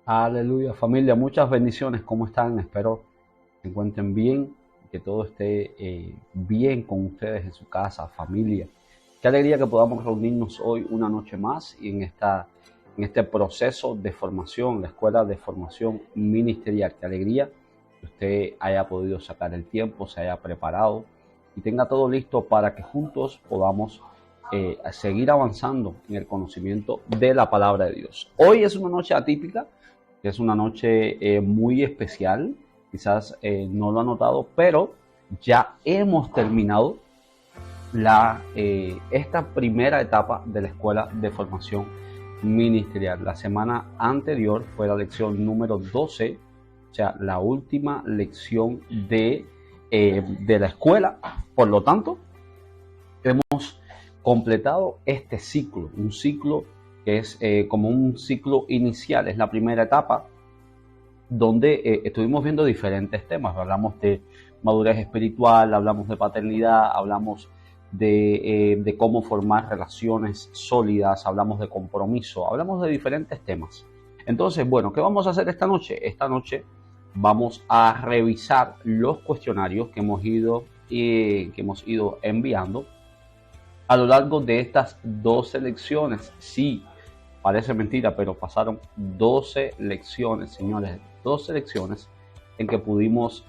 Aleluya, familia, muchas bendiciones. ¿Cómo están? Espero se encuentren bien, que todo esté bien con ustedes en su casa, familia. Qué alegría que podamos reunirnos hoy una noche más y en este proceso de formación, la escuela de formación ministerial. Qué alegría que usted haya podido sacar el tiempo, se haya preparado y tenga todo listo para que juntos podamos seguir avanzando en el conocimiento de la palabra de Dios. Hoy es una noche atípica, es una noche muy especial. Quizás no lo ha notado, pero ya hemos terminado esta primera etapa de la escuela de formación ministerial. La semana anterior fue la lección número 12, o sea, la última lección de la escuela. Por lo tanto, hemos completado este ciclo, un ciclo que es como un ciclo inicial, es la primera etapa donde estuvimos viendo diferentes temas. Hablamos de madurez espiritual, hablamos de paternidad, hablamos de cómo formar relaciones sólidas, hablamos de compromiso, hablamos de diferentes temas. Entonces, bueno, ¿qué vamos a hacer esta noche? Esta noche vamos a revisar los cuestionarios que hemos ido enviando a lo largo de estas 12 lecciones. Sí, parece mentira, pero pasaron 12 lecciones, señores, 12 lecciones en que pudimos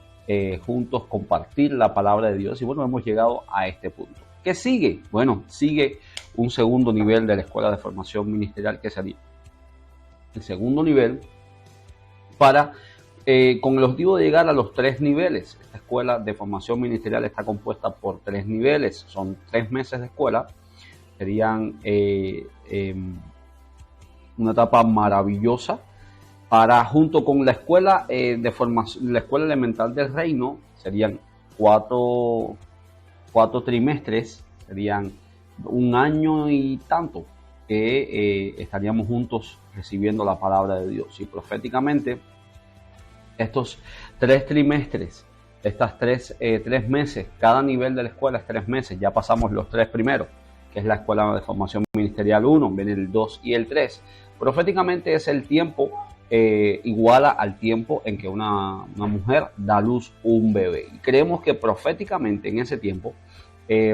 juntos compartir la palabra de Dios y bueno, hemos llegado a este punto. ¿Qué sigue? Bueno, sigue un segundo nivel de la escuela de formación ministerial, que sería el segundo nivel con el objetivo de llegar a los 3 niveles. Esta escuela de formación ministerial está compuesta por 3 niveles, son 3 meses de escuela, serían una etapa maravillosa para, junto con la escuela de formación, la escuela elemental del reino, serían 4 trimestres, serían un año y tanto que estaríamos juntos recibiendo la palabra de Dios. Y proféticamente, estos 3 trimestres, estas 3 meses, cada nivel de la escuela es 3 meses, ya pasamos los 3 primeros, que es la escuela de formación ministerial 1, viene el 2 y el 3. Proféticamente es el tiempo, iguala al tiempo en que una mujer da a luz un bebé. Y creemos que proféticamente en ese tiempo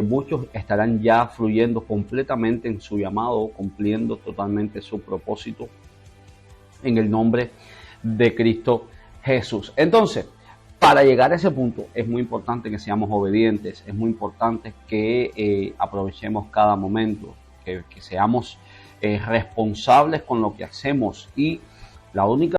muchos estarán ya fluyendo completamente en su llamado, cumpliendo totalmente su propósito en el nombre de Cristo Jesús. Entonces, para llegar a ese punto es muy importante que seamos obedientes, es muy importante que aprovechemos cada momento, que seamos responsables con lo que hacemos. Y la única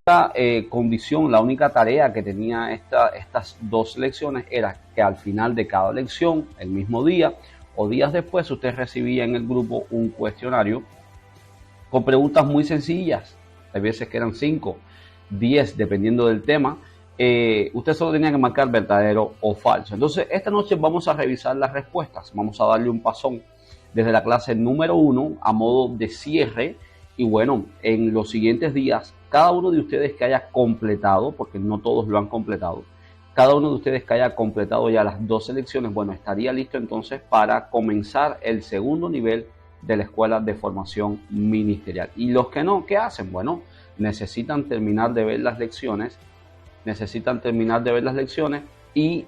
condición, la única tarea que tenía estas 2 lecciones era que al final de cada lección, el mismo día o días después, usted recibía en el grupo un cuestionario con preguntas muy sencillas. Hay veces que eran 5, 10, dependiendo del tema. Usted solo tenía que marcar verdadero o falso. Entonces, esta noche vamos a revisar las respuestas. Vamos a darle un pasón desde la clase número 1 a modo de cierre. Y bueno, en los siguientes días, cada uno de ustedes que haya completado, porque no todos lo han completado, cada uno de ustedes que haya completado ya las 12 lecciones, bueno, estaría listo entonces para comenzar el segundo nivel de la escuela de formación ministerial. Y los que no, ¿qué hacen? Bueno, necesitan terminar de ver las lecciones, y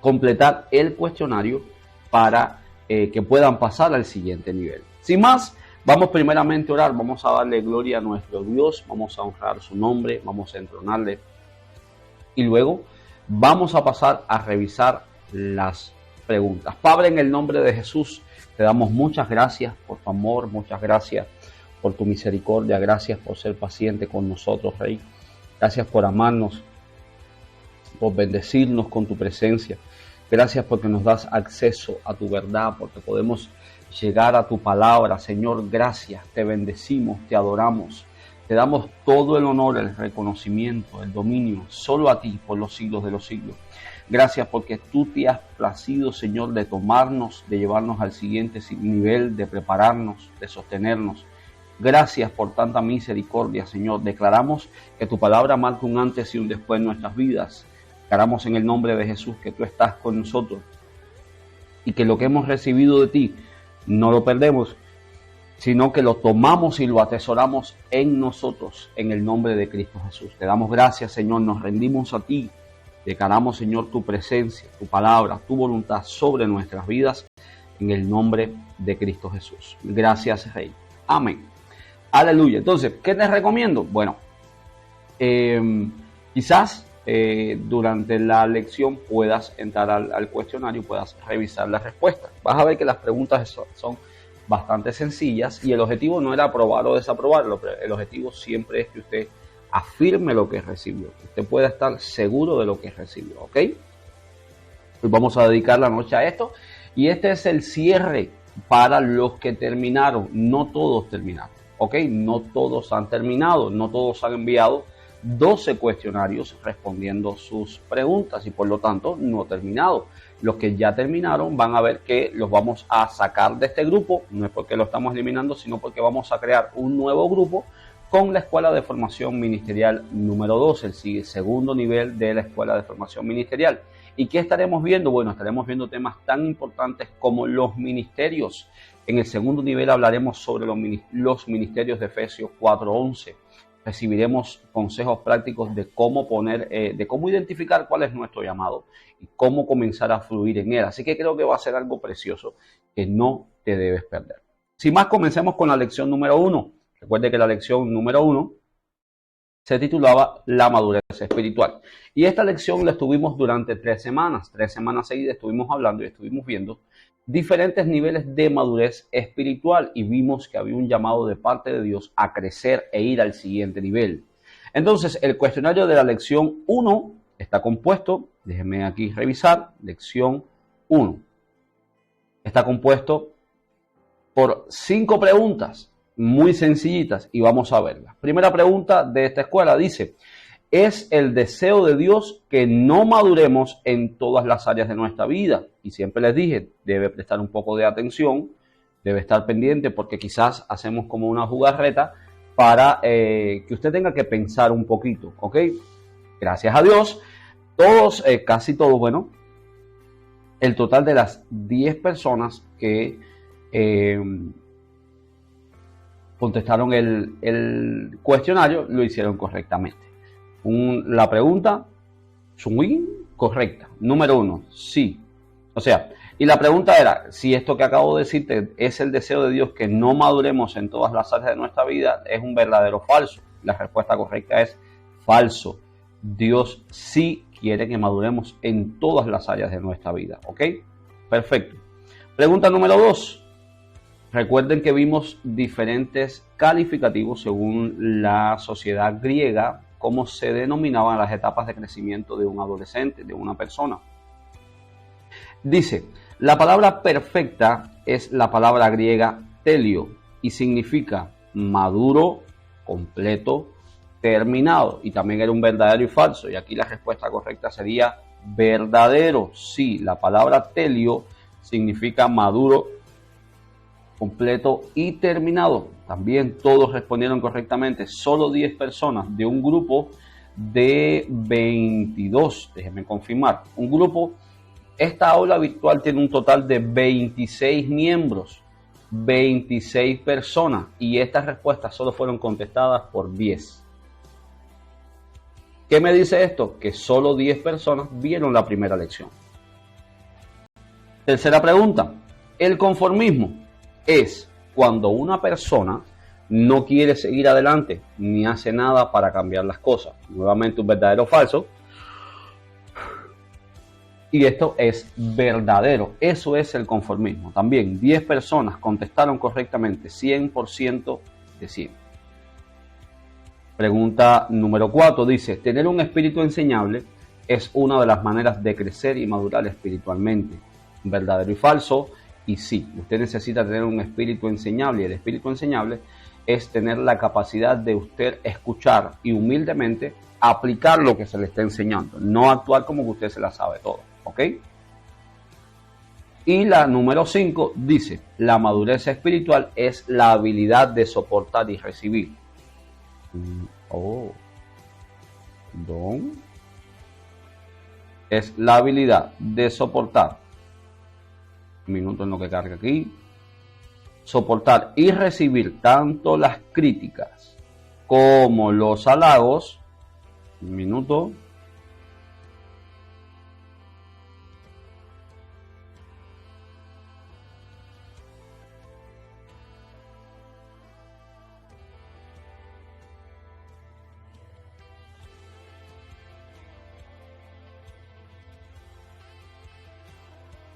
completar el cuestionario para que puedan pasar al siguiente nivel. Sin más, vamos primeramente a orar, vamos a darle gloria a nuestro Dios, vamos a honrar su nombre, vamos a entronarle y luego vamos a pasar a revisar las preguntas. Padre, en el nombre de Jesús, te damos muchas gracias por tu amor, muchas gracias por tu misericordia, gracias por ser paciente con nosotros, Rey. Gracias por amarnos, por bendecirnos con tu presencia. Gracias porque nos das acceso a tu verdad, porque podemos llegar a tu palabra. Señor, gracias, te bendecimos, te adoramos. Te damos todo el honor, el reconocimiento, el dominio, solo a ti por los siglos de los siglos. Gracias porque tú te has placido, Señor, de tomarnos, de llevarnos al siguiente nivel, de prepararnos, de sostenernos. Gracias por tanta misericordia, Señor. Declaramos que tu palabra marca un antes y un después en nuestras vidas. Declaramos en el nombre de Jesús que tú estás con nosotros y que lo que hemos recibido de ti no lo perdemos, sino que lo tomamos y lo atesoramos en nosotros, en el nombre de Cristo Jesús. Te damos gracias, Señor, nos rendimos a ti, declaramos, Señor, tu presencia, tu palabra, tu voluntad sobre nuestras vidas, en el nombre de Cristo Jesús. Gracias, Rey. Amén. Aleluya. Entonces, ¿qué te recomiendo? Bueno, quizás durante la lección puedas entrar al cuestionario y puedas revisar las respuestas. Vas a ver que las preguntas son bastante sencillas y el objetivo no era aprobar o desaprobar. El objetivo siempre es que usted afirme lo que recibió. Usted pueda estar seguro de lo que recibió, ¿ok? Hoy vamos a dedicar la noche a esto y este es el cierre para los que terminaron. No todos terminaron, ¿ok? No todos han terminado, no todos han enviado 12 cuestionarios respondiendo sus preguntas y por lo tanto no terminado. Los que ya terminaron van a ver que los vamos a sacar de este grupo, no es porque lo estamos eliminando, sino porque vamos a crear un nuevo grupo con la Escuela de Formación Ministerial número 2, el segundo nivel de la Escuela de Formación Ministerial. ¿Y qué estaremos viendo? Bueno, estaremos viendo temas tan importantes como los ministerios. En el segundo nivel hablaremos sobre los ministerios de Efesios 4:11. Recibiremos consejos prácticos de cómo identificar cuál es nuestro llamado y cómo comenzar a fluir en él. Así que creo que va a ser algo precioso que no te debes perder. Sin más, comencemos con la lección número 1. Recuerde que la lección número 1 se titulaba La madurez espiritual. Y esta lección la estuvimos durante 3 semanas. 3 semanas seguidas estuvimos hablando y estuvimos viendo diferentes niveles de madurez espiritual y vimos que había un llamado de parte de Dios a crecer e ir al siguiente nivel. Entonces, el cuestionario de la lección 1 está compuesto, déjenme aquí revisar, lección 1. Está compuesto por 5 preguntas muy sencillitas y vamos a verlas. Primera pregunta de esta escuela dice: ¿es el deseo de Dios que no maduremos en todas las áreas de nuestra vida? Y siempre les dije, debe prestar un poco de atención, debe estar pendiente porque quizás hacemos como una jugarreta para que usted tenga que pensar un poquito, ¿ok? Gracias a Dios, todos, casi todos, bueno, el total de las 10 personas que contestaron el cuestionario lo hicieron correctamente. La pregunta, correcta. Número 1, sí. O sea, y la pregunta era, si esto que acabo de decirte es el deseo de Dios que no maduremos en todas las áreas de nuestra vida, ¿es un verdadero o falso? La respuesta correcta es falso. Dios sí quiere que maduremos en todas las áreas de nuestra vida, ¿ok? Perfecto. Pregunta número 2. Recuerden que vimos diferentes calificativos según la sociedad griega, cómo se denominaban las etapas de crecimiento de un adolescente, de una persona. Dice, la palabra perfecta es la palabra griega telio y significa maduro, completo, terminado. Y también era un verdadero y falso. Y aquí la respuesta correcta sería verdadero. Sí, la palabra telio significa maduro, completo y terminado. También todos respondieron correctamente. Solo 10 personas de un grupo de 22. Déjenme confirmar. Esta aula virtual tiene un total de 26 miembros. 26 personas. Y estas respuestas solo fueron contestadas por 10. ¿Qué me dice esto? Que solo 10 personas vieron la primera lección. Tercera pregunta. El conformismo es cuando una persona no quiere seguir adelante ni hace nada para cambiar las cosas. Nuevamente un verdadero o falso. Y esto es verdadero. Eso es el conformismo. También 10 personas contestaron correctamente, 100% de 100. Pregunta número 4 dice, tener un espíritu enseñable es una de las maneras de crecer y madurar espiritualmente. Verdadero y falso. Y sí, usted necesita tener un espíritu enseñable y el espíritu enseñable es tener la capacidad de usted escuchar y humildemente aplicar lo que se le está enseñando, no actuar como que usted se la sabe todo, ¿ok? Y la número 5 dice, la madurez espiritual es la habilidad de soportar y recibir. Es la habilidad de soportar. Un minuto en lo que carga aquí. soportar y recibir tanto las críticas como los halagos. Un minuto.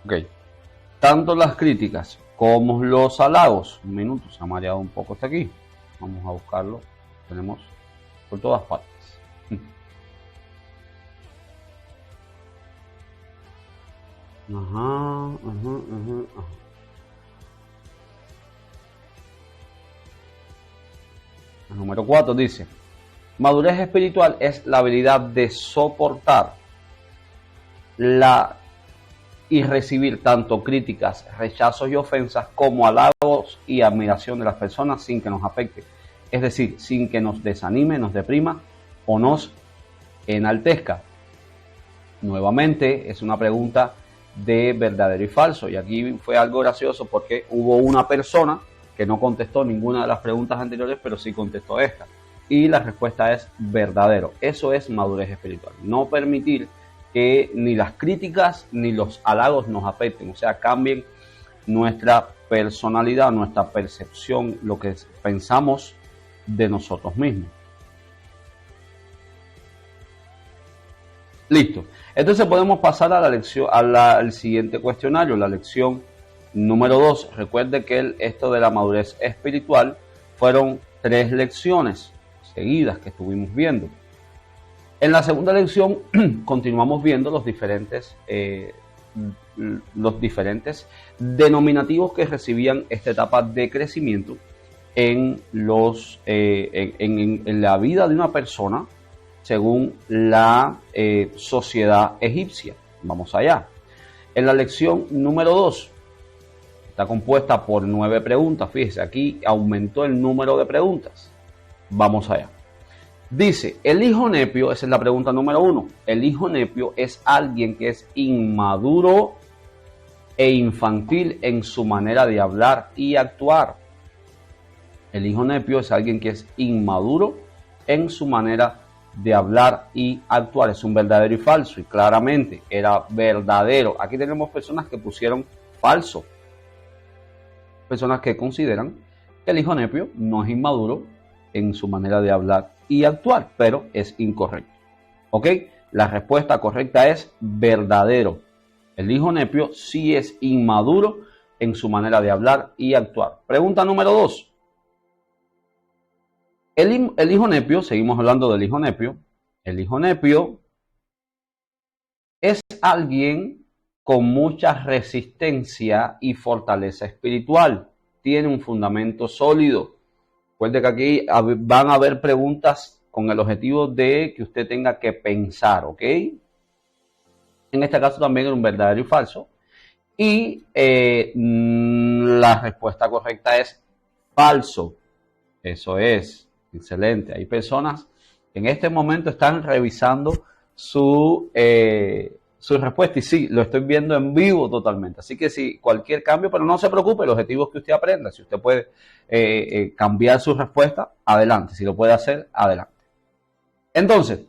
Ok. Tanto las críticas como los halagos. Un minuto, se ha mareado un poco hasta aquí. Vamos a buscarlo. Tenemos por todas partes. Ajá. El número 4 dice: madurez espiritual es la habilidad de soportar y recibir tanto críticas, rechazos y ofensas como halagos y admiración de las personas sin que nos afecte. Es decir, sin que nos desanime, nos deprima o nos enaltezca. Nuevamente es una pregunta de verdadero y falso. Y aquí fue algo gracioso porque hubo una persona que no contestó ninguna de las preguntas anteriores, pero sí contestó esta. Y la respuesta es verdadero. Eso es madurez espiritual. No permitir que ni las críticas ni los halagos nos afecten, o sea, cambien nuestra personalidad, nuestra percepción, lo que pensamos de nosotros mismos. Listo. Entonces podemos pasar a la lección, al siguiente cuestionario, la lección número 2. Recuerde que esto de la madurez espiritual fueron 3 lecciones seguidas que estuvimos viendo. En la segunda lección continuamos viendo los diferentes denominativos que recibían esta etapa de crecimiento en la vida de una persona según la sociedad egipcia. Vamos allá. En la lección número 2 está compuesta por 9 preguntas. Fíjese, aquí aumentó el número de preguntas. Vamos allá. Dice, el hijo nepio, esa es la pregunta número 1. El hijo nepio es alguien que es inmaduro e infantil en su manera de hablar y actuar. El hijo nepio es alguien que es inmaduro en su manera de hablar y actuar. Es un verdadero y falso, y claramente era verdadero. Aquí tenemos personas que pusieron falso. Personas que consideran que el hijo nepio no es inmaduro en su manera de hablar y actuar, pero es incorrecto. ¿Ok? La respuesta correcta es verdadero. El hijo nepio sí es inmaduro en su manera de hablar y actuar. Pregunta número 2. El hijo nepio, seguimos hablando del hijo nepio. El hijo nepio es alguien con mucha resistencia y fortaleza espiritual. Tiene un fundamento sólido. Recuerde que aquí van a haber preguntas con el objetivo de que usted tenga que pensar, ¿ok? En este caso también era un verdadero y falso. Y la respuesta correcta es falso. Eso es, excelente. Hay personas que en este momento están revisando su respuesta. Y sí, lo estoy viendo en vivo totalmente. Así que sí, cualquier cambio, pero no se preocupe, el objetivo es que usted aprenda. Si usted puede cambiar su respuesta, adelante. Si lo puede hacer, adelante. Entonces,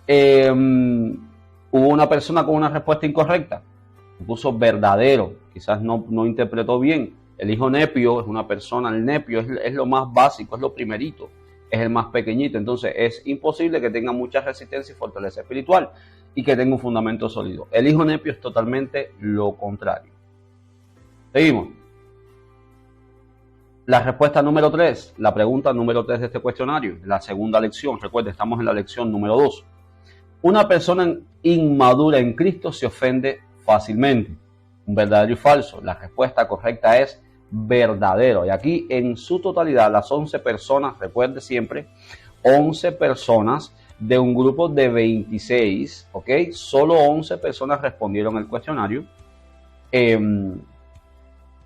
hubo una persona con una respuesta incorrecta. Puso verdadero. Quizás no interpretó bien. El hijo nepio es una persona, el nepio es lo más básico, es lo primerito. Es el más pequeñito. Entonces, es imposible que tenga mucha resistencia y fortaleza espiritual y que tenga un fundamento sólido. El hijo nepio es totalmente lo contrario. Seguimos. La respuesta número 3, la pregunta número 3 de este cuestionario, la segunda lección. Recuerde, estamos en la lección número 2. Una persona inmadura en Cristo se ofende fácilmente. Un verdadero y falso. La respuesta correcta es verdadero. Y aquí en su totalidad, las 11 personas, recuerde siempre, 11 personas de un grupo de 26, ¿ok? Solo 11 personas respondieron el cuestionario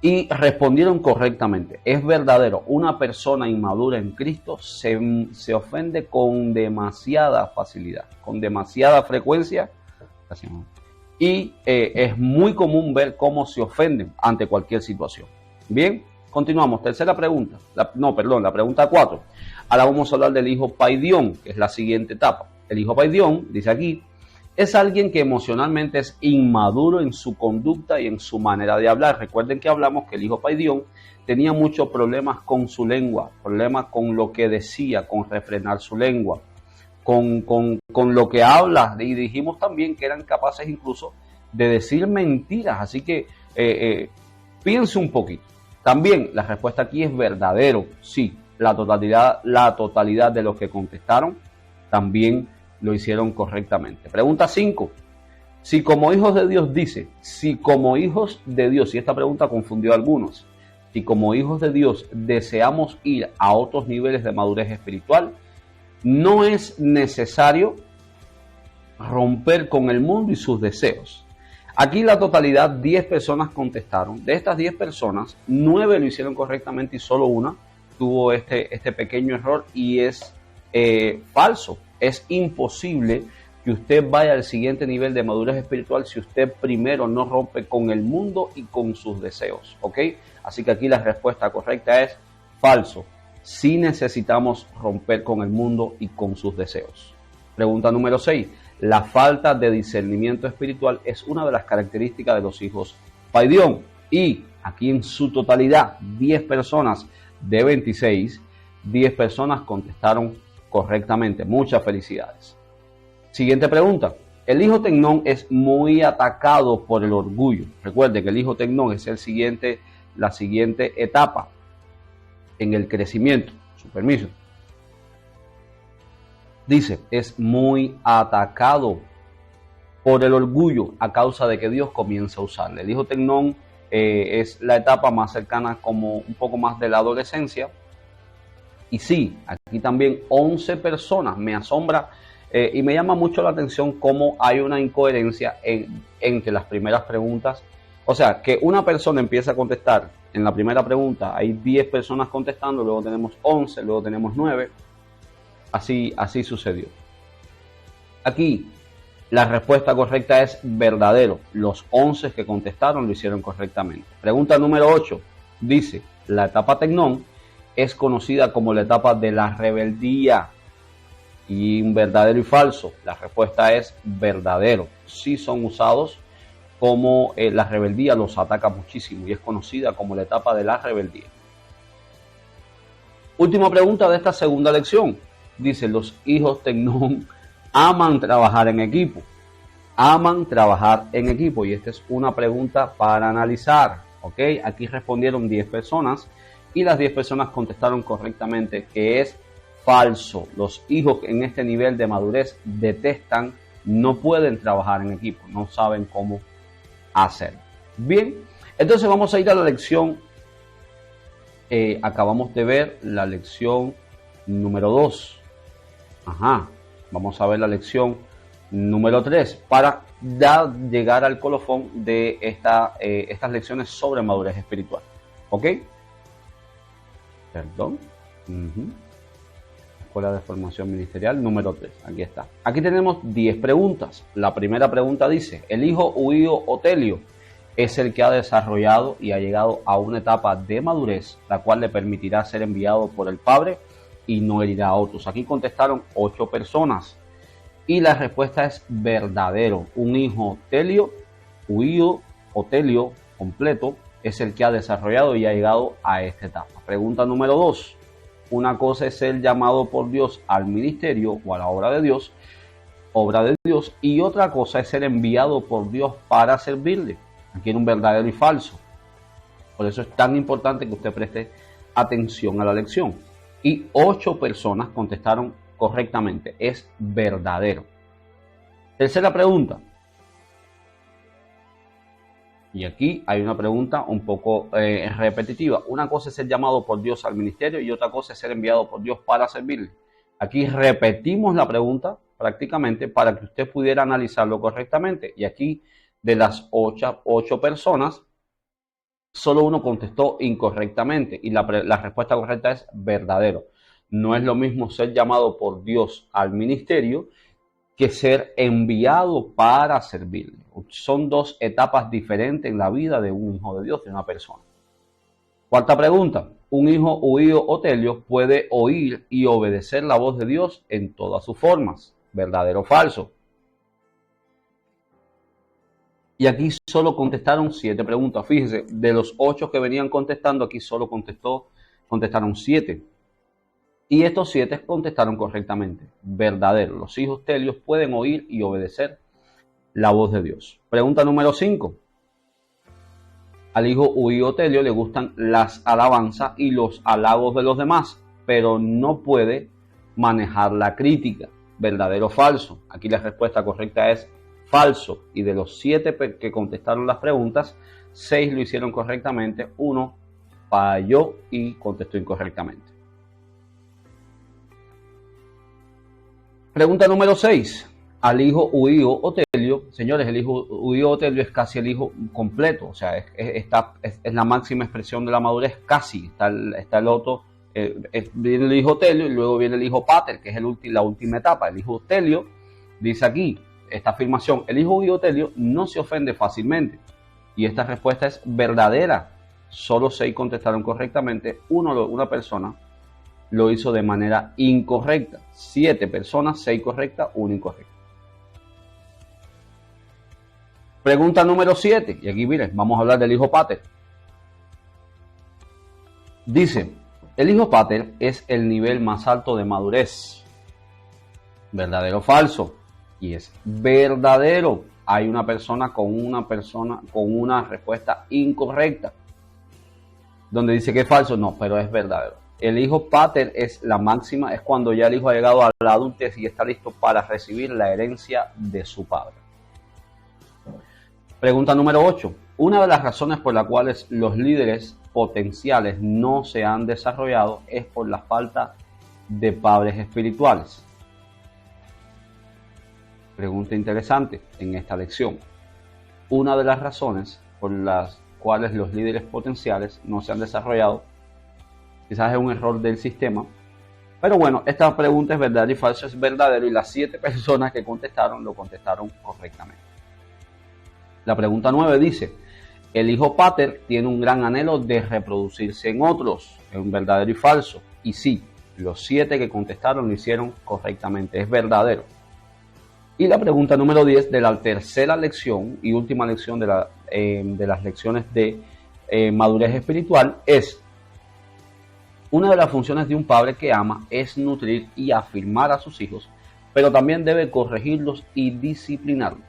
y respondieron correctamente. Es verdadero, una persona inmadura en Cristo se ofende con demasiada facilidad, con demasiada frecuencia. Y es muy común ver cómo se ofenden ante cualquier situación. Bien, continuamos. Tercera pregunta. La pregunta 4. Ahora vamos a hablar del hijo paidión, que es la siguiente etapa. El hijo paidión, dice aquí, es alguien que emocionalmente es inmaduro en su conducta y en su manera de hablar. Recuerden que hablamos que el hijo paidión tenía muchos problemas con su lengua, problemas con lo que decía, con refrenar su lengua, con lo que habla. Y dijimos también que eran capaces incluso de decir mentiras. Así que piense un poquito. También la respuesta aquí es verdadero. Sí, la totalidad de los que contestaron también lo hicieron correctamente. Pregunta 5. Si como hijos de Dios y esta pregunta confundió a algunos, si como hijos de Dios deseamos ir a otros niveles de madurez espiritual, no es necesario romper con el mundo y sus deseos. Aquí la totalidad, 10 personas contestaron. De estas 10 personas, 9 lo hicieron correctamente y solo una tuvo este pequeño error y es falso. Es imposible que usted vaya al siguiente nivel de madurez espiritual si usted primero no rompe con el mundo y con sus deseos, ¿ok? Así que aquí la respuesta correcta es falso. Sí necesitamos romper con el mundo y con sus deseos. Pregunta número 6. La falta de discernimiento espiritual es una de las características de los hijos paidión. Y aquí en su totalidad, 10 personas de 26, 10 personas contestaron correctamente. Muchas felicidades. Siguiente pregunta. El hijo Tecnón es muy atacado por el orgullo. Recuerden que el hijo Tecnón es la siguiente etapa en el crecimiento. Su permiso. Dice, es muy atacado por el orgullo a causa de que Dios comienza a usarle. El hijo Tecnón es la etapa más cercana, como un poco más de la adolescencia. Y sí, aquí también 11 personas. Me asombra y me llama mucho la atención cómo hay una incoherencia entre las primeras preguntas. O sea, que una persona empieza a contestar en la primera pregunta, hay 10 personas contestando, luego tenemos 11, luego tenemos 9. Así sucedió. Aquí la respuesta correcta es verdadero. Los 11 que contestaron lo hicieron correctamente. Pregunta número 8. Dice, la etapa Tecnón es conocida como la etapa de la rebeldía. Y un verdadero y falso. La respuesta es verdadero. Sí son usados como la rebeldía los ataca muchísimo y es conocida como la etapa de la rebeldía. Última pregunta de esta segunda lección. Dice, los hijos Tecnón aman trabajar en equipo. Aman trabajar en equipo. Y esta es una pregunta para analizar. ¿Ok? Aquí respondieron 10 personas y las 10 personas contestaron correctamente que es falso. Los hijos en este nivel de madurez detestan, no pueden trabajar en equipo, no saben cómo hacerlo. Bien, entonces vamos a ir a la lección. Acabamos de ver la lección número 2. Vamos a ver la lección número 3 para llegar al colofón de estas lecciones sobre madurez espiritual. ¿Ok? Perdón. Escuela de Formación Ministerial número 3. Aquí está. Aquí tenemos 10 preguntas. La primera pregunta dice, el hijo huido Otelio es el que ha desarrollado y ha llegado a una etapa de madurez, la cual le permitirá ser enviado por el Padre y no herirá a otros. Aquí contestaron 8 personas y la respuesta es verdadero. Un hijo huido Otelio completo es el que ha desarrollado y ha llegado a esta etapa. Pregunta número 2. Una cosa es ser llamado por Dios al ministerio o a la obra de Dios, y otra cosa es ser enviado por Dios para servirle. Aquí hay un verdadero y falso. Por eso es tan importante que usted preste atención a la lección. Y 8 personas contestaron correctamente. Es verdadero. Tercera pregunta. Y aquí hay una pregunta un poco repetitiva. Una cosa es ser llamado por Dios al ministerio y otra cosa es ser enviado por Dios para servirle. Aquí repetimos la pregunta prácticamente para que usted pudiera analizarlo correctamente. Y aquí de las 8 personas, solo uno contestó incorrectamente y la respuesta correcta es verdadero. No es lo mismo ser llamado por Dios al ministerio que ser enviado para servirle. Son dos etapas diferentes en la vida de un hijo de Dios, de una persona. Cuarta pregunta. Un hijo huido o telio puede oír y obedecer la voz de Dios en todas sus formas. ¿Verdadero o falso? Y aquí solo contestaron 7 preguntas. Fíjense, de los 8 que venían contestando, aquí solo contestaron 7. Y estos 7 contestaron correctamente. Verdadero. Los hijos telios pueden oír y obedecer la voz de Dios. Pregunta número 5. Al hijo huido telio le gustan las alabanzas y los halagos de los demás, pero no puede manejar la crítica. ¿Verdadero o falso? Aquí la respuesta correcta es falso. Y de los 7 que contestaron las preguntas, 6 lo hicieron correctamente, 1 falló y contestó incorrectamente. Pregunta número 6. Al hijo huido o telio, señores, el hijo huido o telio es casi el hijo completo, o sea, es la máxima expresión de la madurez, casi. Está el otro, viene el hijo telio y luego viene el hijo pater, que es la última etapa. El hijo telio, dice aquí, esta afirmación, el hijo huido o telio no se ofende fácilmente. Y esta respuesta es verdadera. Solo 6 contestaron correctamente, una persona lo hizo de manera incorrecta. 7 personas, 6 correctas, 1 incorrecta. Pregunta número 7, y aquí miren, vamos a hablar del hijo pater. Dice, el hijo pater es el nivel más alto de madurez. ¿Verdadero o falso? Y es verdadero. Hay una persona con una respuesta incorrecta. Donde dice que es falso, no, pero es verdadero. El hijo pater es la máxima, es cuando ya el hijo ha llegado a la adultez y está listo para recibir la herencia de su padre. Pregunta número 8. Una de las razones por las cuales los líderes potenciales no se han desarrollado es por la falta de padres espirituales. Pregunta interesante en esta lección. Una de las razones por las cuales los líderes potenciales no se han desarrollado, quizás es un error del sistema, pero bueno, esta pregunta es verdadera y falsa, es verdadero, y las 7 personas que contestaron lo contestaron correctamente. La pregunta 9 dice, el hijo pater tiene un gran anhelo de reproducirse en otros. Es un verdadero y falso. Y sí, los 7 que contestaron lo hicieron correctamente. Es verdadero. Y la pregunta número 10 de la tercera lección y última lección de las lecciones de madurez espiritual es, una de las funciones de un padre que ama es nutrir y afirmar a sus hijos, pero también debe corregirlos y disciplinarlos.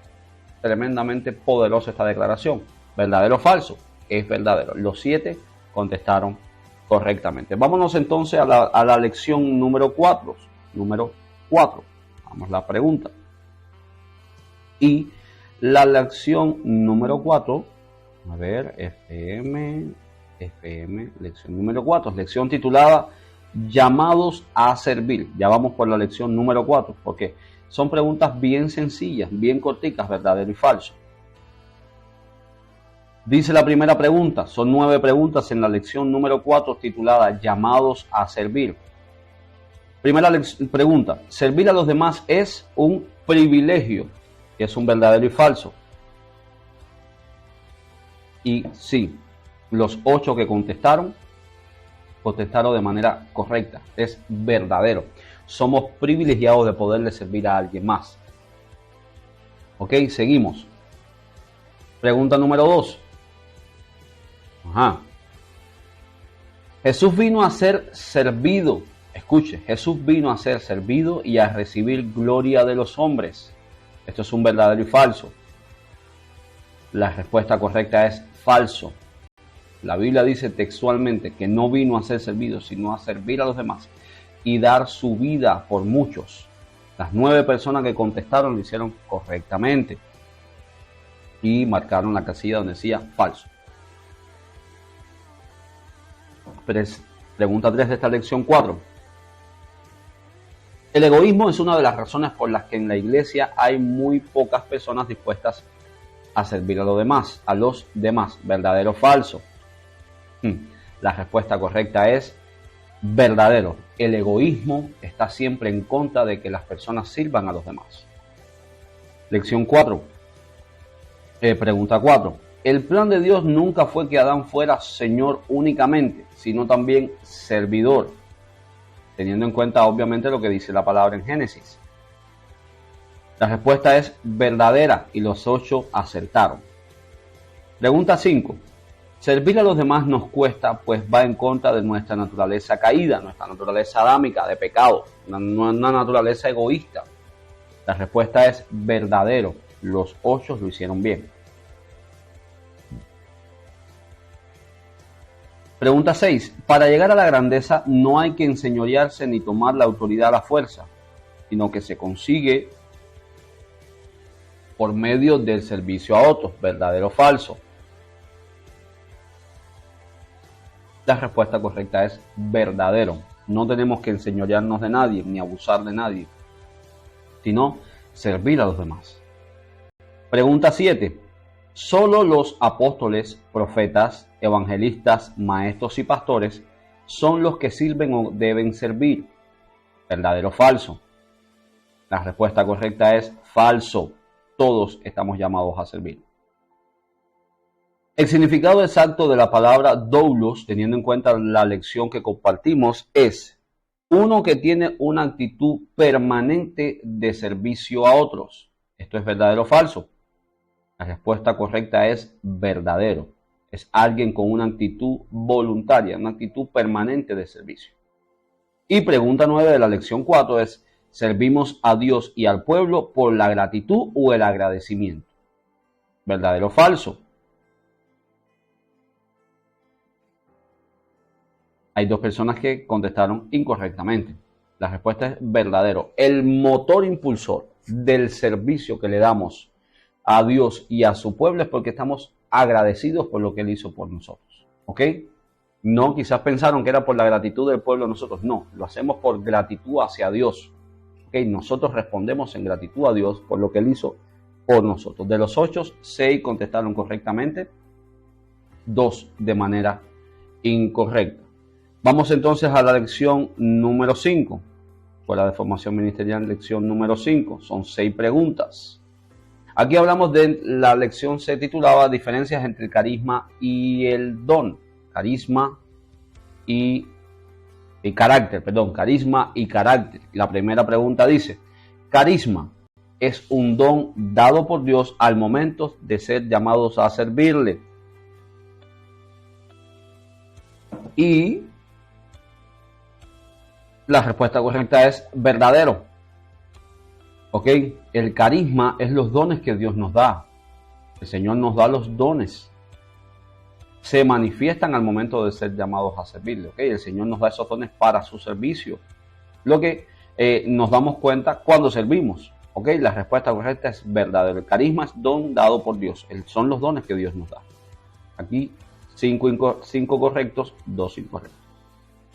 Tremendamente poderosa esta declaración. ¿Verdadero o falso? Es verdadero. Los 7 contestaron correctamente. Vámonos entonces a la lección número 4. Número 4. Vamos a la pregunta. Y la lección número 4, a ver, FM, lección número 4, lección titulada Llamados a servir. Ya vamos por la lección número 4, porque son preguntas bien sencillas, bien corticas, verdadero y falso. Dice la primera pregunta, son 9 preguntas en la lección número 4 titulada Llamados a servir. Primera pregunta, ¿servir a los demás es un privilegio? Es un verdadero y falso. Y sí, los 8 que contestaron de manera correcta. Es verdadero. Somos privilegiados de poderle servir a alguien más. Ok, seguimos. Pregunta número 2. Jesús vino a ser servido. Escuche, Jesús vino a ser servido y a recibir gloria de los hombres. Esto es un verdadero y falso. La respuesta correcta es falso. La Biblia dice textualmente que no vino a ser servido, sino a servir a los demás y dar su vida por muchos. Las 9 personas que contestaron lo hicieron correctamente y marcaron la casilla donde decía falso. Pregunta 3 de esta lección 4. El egoísmo es una de las razones por las que en la iglesia hay muy pocas personas dispuestas a servir a los demás. ¿Verdadero o falso? La respuesta correcta es verdadero. El egoísmo está siempre en contra de que las personas sirvan a los demás. Lección 4. Pregunta 4. El plan de Dios nunca fue que Adán fuera Señor únicamente, sino también servidor, teniendo en cuenta obviamente lo que dice la palabra en Génesis. La respuesta es verdadera y los 8 acertaron. Pregunta 5. Servir a los demás nos cuesta, pues va en contra de nuestra naturaleza caída, nuestra naturaleza adámica de pecado, una naturaleza egoísta. La respuesta es verdadero. Los 8 lo hicieron bien. Pregunta 6. Para llegar a la grandeza no hay que enseñorearse ni tomar la autoridad a la fuerza, sino que se consigue por medio del servicio a otros. ¿Verdadero o falso? La respuesta correcta es verdadero. No tenemos que enseñorearnos de nadie ni abusar de nadie, sino servir a los demás. Pregunta 7. Solo los apóstoles, profetas, evangelistas, maestros y pastores son los que sirven o deben servir. ¿Verdadero o falso? La respuesta correcta es falso. Todos estamos llamados a servir. El significado exacto de la palabra doulos, teniendo en cuenta la lección que compartimos, es uno que tiene una actitud permanente de servicio a otros. ¿Esto es verdadero o falso? La respuesta correcta es verdadero. Es alguien con una actitud voluntaria, una actitud permanente de servicio. Y pregunta 9 de la lección 4 es: ¿servimos a Dios y al pueblo por la gratitud o el agradecimiento? ¿Verdadero o falso? Hay 2 personas que contestaron incorrectamente. La respuesta es verdadero. El motor impulsor del servicio que le damos a Dios y a su pueblo es porque estamos agradecidos por lo que Él hizo por nosotros. ¿Ok? No, quizás pensaron que era por la gratitud del pueblo a nosotros. No, lo hacemos por gratitud hacia Dios. ¿Ok? Nosotros respondemos en gratitud a Dios por lo que Él hizo por nosotros. De los 8, 6 contestaron correctamente, 2 de manera incorrecta. Vamos entonces a la lección número 5. Escuela de Formación Ministerial, lección número 5. Son 6 preguntas. Aquí hablamos de la lección, se titulaba Diferencias entre el carisma y el don. Carisma y carácter. La primera pregunta dice: carisma es un don dado por Dios al momento de ser llamados a servirle. Y la respuesta correcta es verdadero. ¿Ok? El carisma es los dones que Dios nos da. El Señor nos da los dones. Se manifiestan al momento de ser llamados a servirle. ¿Ok? El Señor nos da esos dones para su servicio. Lo que nos damos cuenta cuando servimos. ¿Ok? La respuesta correcta es verdadero. El carisma es don dado por Dios. Son los dones que Dios nos da. Aquí 5 correctos, 2 incorrectos.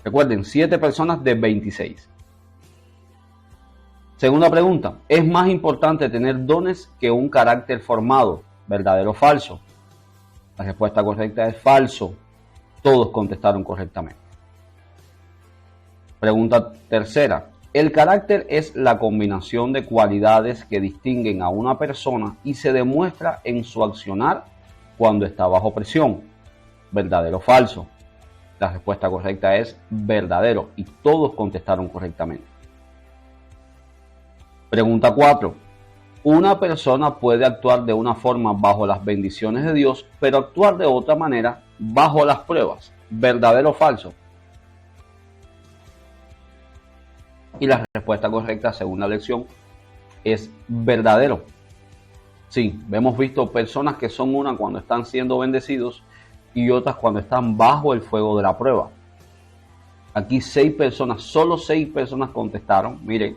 Recuerden, 7 personas de 26. Segunda pregunta: ¿es más importante tener dones que un carácter formado? ¿Verdadero o falso? La respuesta correcta es falso. Todos contestaron correctamente. Pregunta tercera: el carácter es la combinación de cualidades que distinguen a una persona y se demuestra en su accionar cuando está bajo presión. ¿Verdadero o falso? La respuesta correcta es verdadero y todos contestaron correctamente. Pregunta 4. Una persona puede actuar de una forma bajo las bendiciones de Dios, pero actuar de otra manera bajo las pruebas. ¿Verdadero o falso? Y la respuesta correcta, según la lección, es verdadero. Sí, hemos visto personas que son una cuando están siendo bendecidos y otras cuando están bajo el fuego de la prueba. Aquí 6 personas, solo 6 personas contestaron. Miren,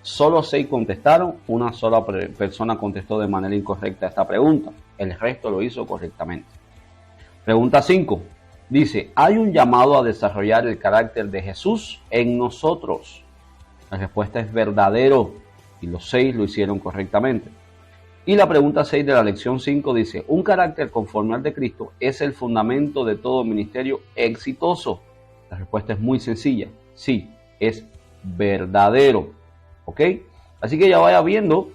solo 6 contestaron, una sola persona contestó de manera incorrecta esta pregunta. El resto lo hizo correctamente. Pregunta 5. Dice: ¿hay un llamado a desarrollar el carácter de Jesús en nosotros? La respuesta es verdadero y los 6 lo hicieron correctamente. Y la pregunta 6 de la lección 5 dice: un carácter conforme al de Cristo es el fundamento de todo ministerio exitoso. La respuesta es muy sencilla. Sí, es verdadero. ¿Ok? Así que ya vaya viendo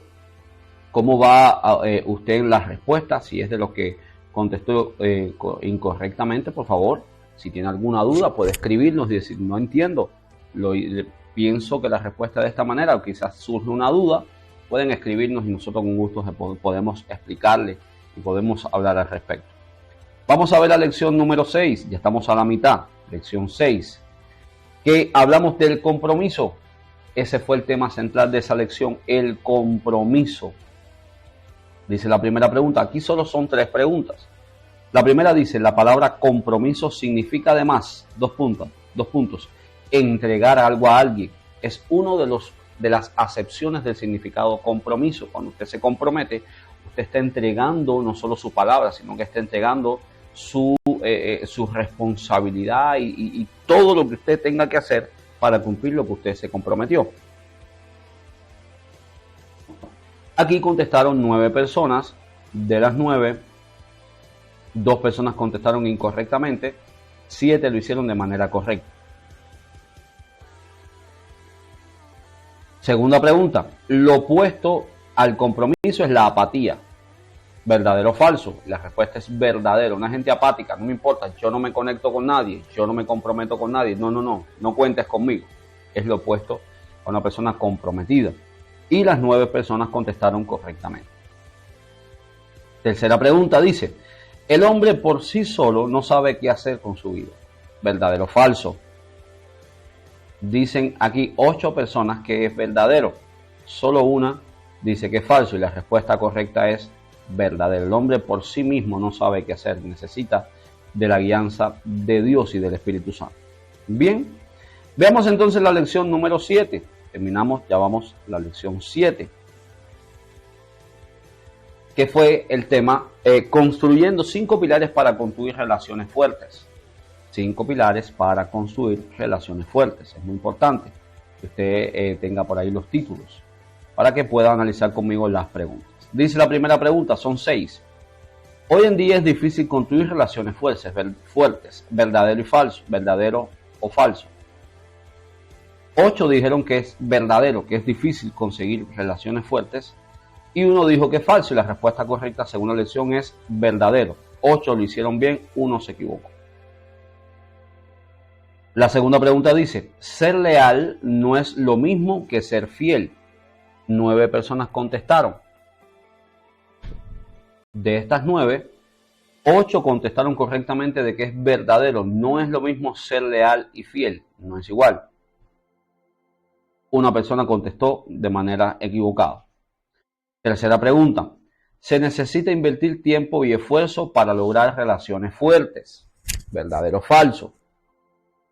cómo va usted en las respuestas, si es de los que contestó incorrectamente, por favor, si tiene alguna duda puede escribirnos y decir no entiendo, pienso que la respuesta es de esta manera, o quizás surge una duda, pueden escribirnos y nosotros con gusto podemos explicarle y podemos hablar al respecto. Vamos a ver la lección número 6, ya estamos a la mitad, lección 6, que hablamos del compromiso. Ese fue el tema central de esa lección, el compromiso. Dice la primera pregunta, aquí solo son 3 preguntas. La primera dice, la palabra compromiso significa además, dos puntos, entregar algo a alguien. Es uno de las acepciones del significado compromiso. Cuando usted se compromete, usted está entregando no solo su palabra, sino que está entregando su responsabilidad y todo lo que usted tenga que hacer para cumplir lo que usted se comprometió. Aquí contestaron 9 personas. De las 9, 2 personas contestaron incorrectamente, 7 lo hicieron de manera correcta. Segunda pregunta, lo opuesto al compromiso es la apatía. ¿Verdadero o falso? La respuesta es verdadero. Una gente apática, no me importa, yo no me conecto con nadie, yo no me comprometo con nadie, no cuentes conmigo. Es lo opuesto a una persona comprometida. Y las 9 personas contestaron correctamente. Tercera pregunta dice, el hombre por sí solo no sabe qué hacer con su vida. ¿Verdadero o falso? Dicen aquí 8 personas que es verdadero. Solo una dice que es falso y la respuesta correcta es verdadero. El hombre por sí mismo no sabe qué hacer. Necesita de la guianza de Dios y del Espíritu Santo. Bien, veamos entonces la lección número 7. Terminamos, ya vamos a la lección 7. Que fue el tema construyendo 5 pilares para construir relaciones fuertes. 5 pilares para construir relaciones fuertes. Es muy importante que usted tenga por ahí los títulos para que pueda analizar conmigo las preguntas. Dice la primera pregunta, son 6. Hoy en día es difícil construir relaciones fuertes, verdadero y falso, verdadero o falso. 8 dijeron que es verdadero, que es difícil conseguir relaciones fuertes. Y 1 dijo que es falso y la respuesta correcta según la lección es verdadero. 8 lo hicieron bien, 1 se equivocó. La segunda pregunta dice, ser leal no es lo mismo que ser fiel. 9 personas contestaron. De estas 9, 8 contestaron correctamente de que es verdadero. No es lo mismo ser leal y fiel, no es igual. Una persona contestó de manera equivocada. Tercera pregunta, se necesita invertir tiempo y esfuerzo para lograr relaciones fuertes. ¿Verdadero o falso?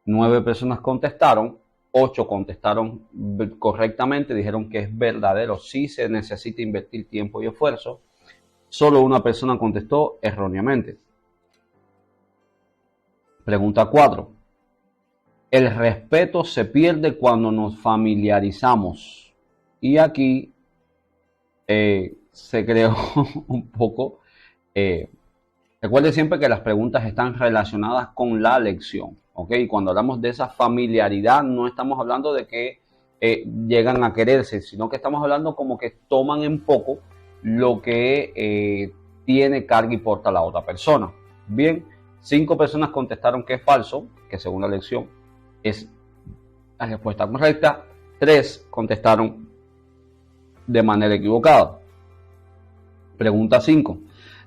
9 personas contestaron, 8 contestaron correctamente, dijeron que es verdadero, sí se necesita invertir tiempo y esfuerzo. Solo una persona contestó erróneamente. Pregunta 4. El respeto se pierde cuando nos familiarizamos. Y aquí se creó un poco. Recuerde siempre que las preguntas están relacionadas con la lección. ¿Ok? Y cuando hablamos de esa familiaridad, no estamos hablando de que llegan a quererse, sino que estamos hablando como que toman en poco lo que tiene, carga y porta la otra persona. Bien, 5 personas contestaron que es falso, que según la lección es la respuesta correcta. 3 contestaron de manera equivocada. Pregunta 5.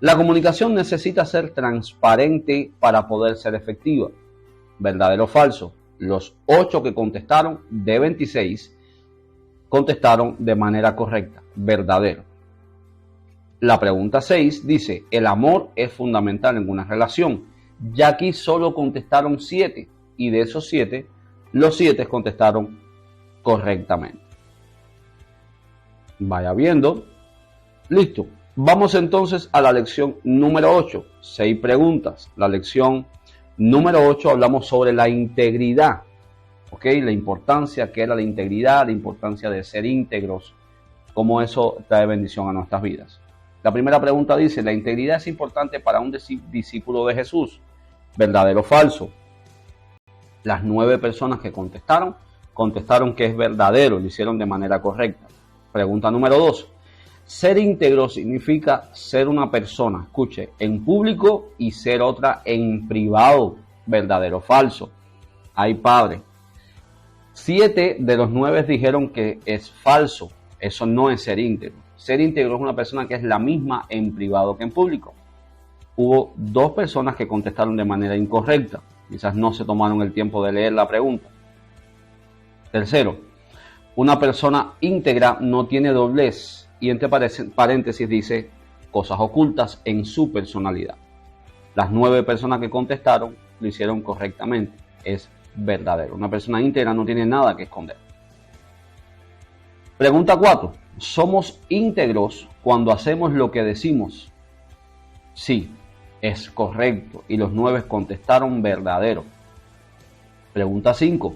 La comunicación necesita ser transparente para poder ser efectiva. ¿Verdadero o falso? Los 8 que contestaron de 26 contestaron de manera correcta. Verdadero. La pregunta 6 dice, el amor es fundamental en una relación. Ya aquí solo contestaron 7 y de esos 7, los 7 contestaron correctamente. Vaya viendo. Listo. Vamos entonces a la lección número 8. 6 preguntas. La lección número 8 hablamos sobre la integridad. ¿Ok? La importancia que era la integridad, la importancia de ser íntegros, cómo eso trae bendición a nuestras vidas. La primera pregunta dice, ¿la integridad es importante para un discípulo de Jesús? ¿Verdadero o falso? Las 9 personas que contestaron que es verdadero, lo hicieron de manera correcta. Pregunta número 2. Ser íntegro significa ser una persona, escuche, en público y ser otra en privado. ¿Verdadero o falso? Ay, padre. 7 de los 9 dijeron que es falso. Eso no es ser íntegro. Ser íntegro es una persona que es la misma en privado que en público. Hubo 2 personas que contestaron de manera incorrecta. Quizás no se tomaron el tiempo de leer la pregunta. Tercero, una persona íntegra no tiene doblez y entre paréntesis dice cosas ocultas en su personalidad. Las 9 personas que contestaron lo hicieron correctamente. Es verdadero. Una persona íntegra no tiene nada que esconder. Pregunta 4. ¿Somos íntegros cuando hacemos lo que decimos? Sí, es correcto. Y los 9 contestaron verdadero. Pregunta 5.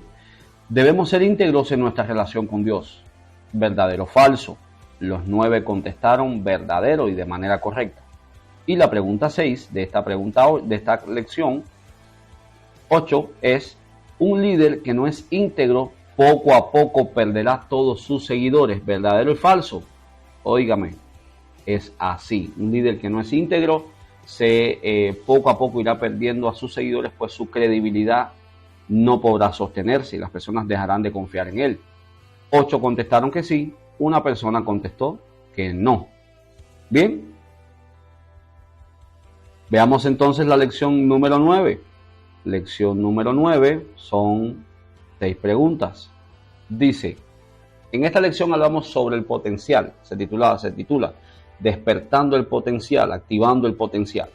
¿Debemos ser íntegros en nuestra relación con Dios? ¿Verdadero o falso? Los 9 contestaron verdadero y de manera correcta. Y la pregunta 6 de esta lección 8 es: un líder que no es íntegro poco a poco perderá todos sus seguidores. ¿Verdadero y falso? Óigame, es así. Un líder que no es íntegro poco a poco irá perdiendo a sus seguidores, pues su credibilidad no podrá sostenerse y las personas dejarán de confiar en él. 8 contestaron que sí, una persona contestó que no. Bien, veamos entonces la lección número 9. Lección número 9 son 6 preguntas. Dice, en esta lección hablamos sobre el potencial. Se titula Despertando el potencial, activando el potencial.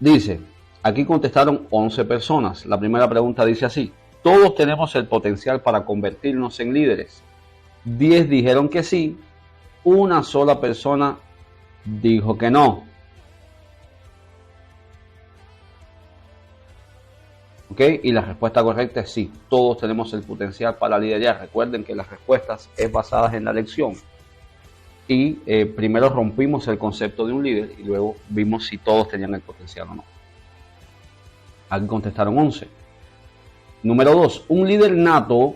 Dice, aquí contestaron 11 personas. La primera pregunta dice así: todos tenemos el potencial para convertirnos en líderes. 10 dijeron que sí, una sola persona dijo que no. ¿Ok? Y la respuesta correcta es sí, todos tenemos el potencial para liderar. Recuerden que las respuestas es basadas en la lección. Y primero rompimos el concepto de un líder y luego vimos si todos tenían el potencial o no. Aquí contestaron 11. Número 2, un líder nato,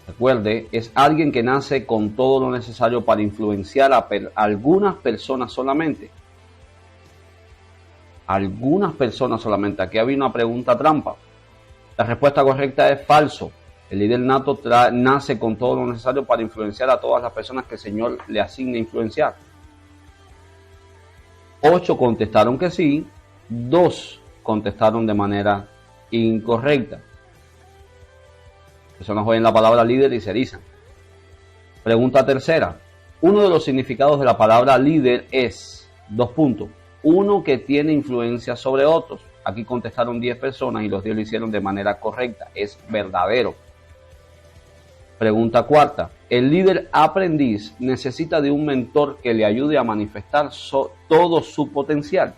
recuerde, es alguien que nace con todo lo necesario para influenciar a algunas personas solamente. Algunas personas solamente. Aquí había una pregunta trampa. La respuesta correcta es falso. El líder nato nace con todo lo necesario para influenciar a todas las personas que el Señor le asigne influenciar. 8 contestaron que sí, 2 contestaron de manera incorrecta. Personas oyen la palabra líder y se erizan. Pregunta tercera. Uno de los significados de la palabra líder es, 2 puntos, uno que tiene influencia sobre otros. Aquí contestaron 10 personas y los 10 lo hicieron de manera correcta. Es verdadero. Pregunta cuarta. El líder aprendiz necesita de un mentor que le ayude a manifestar todo su potencial.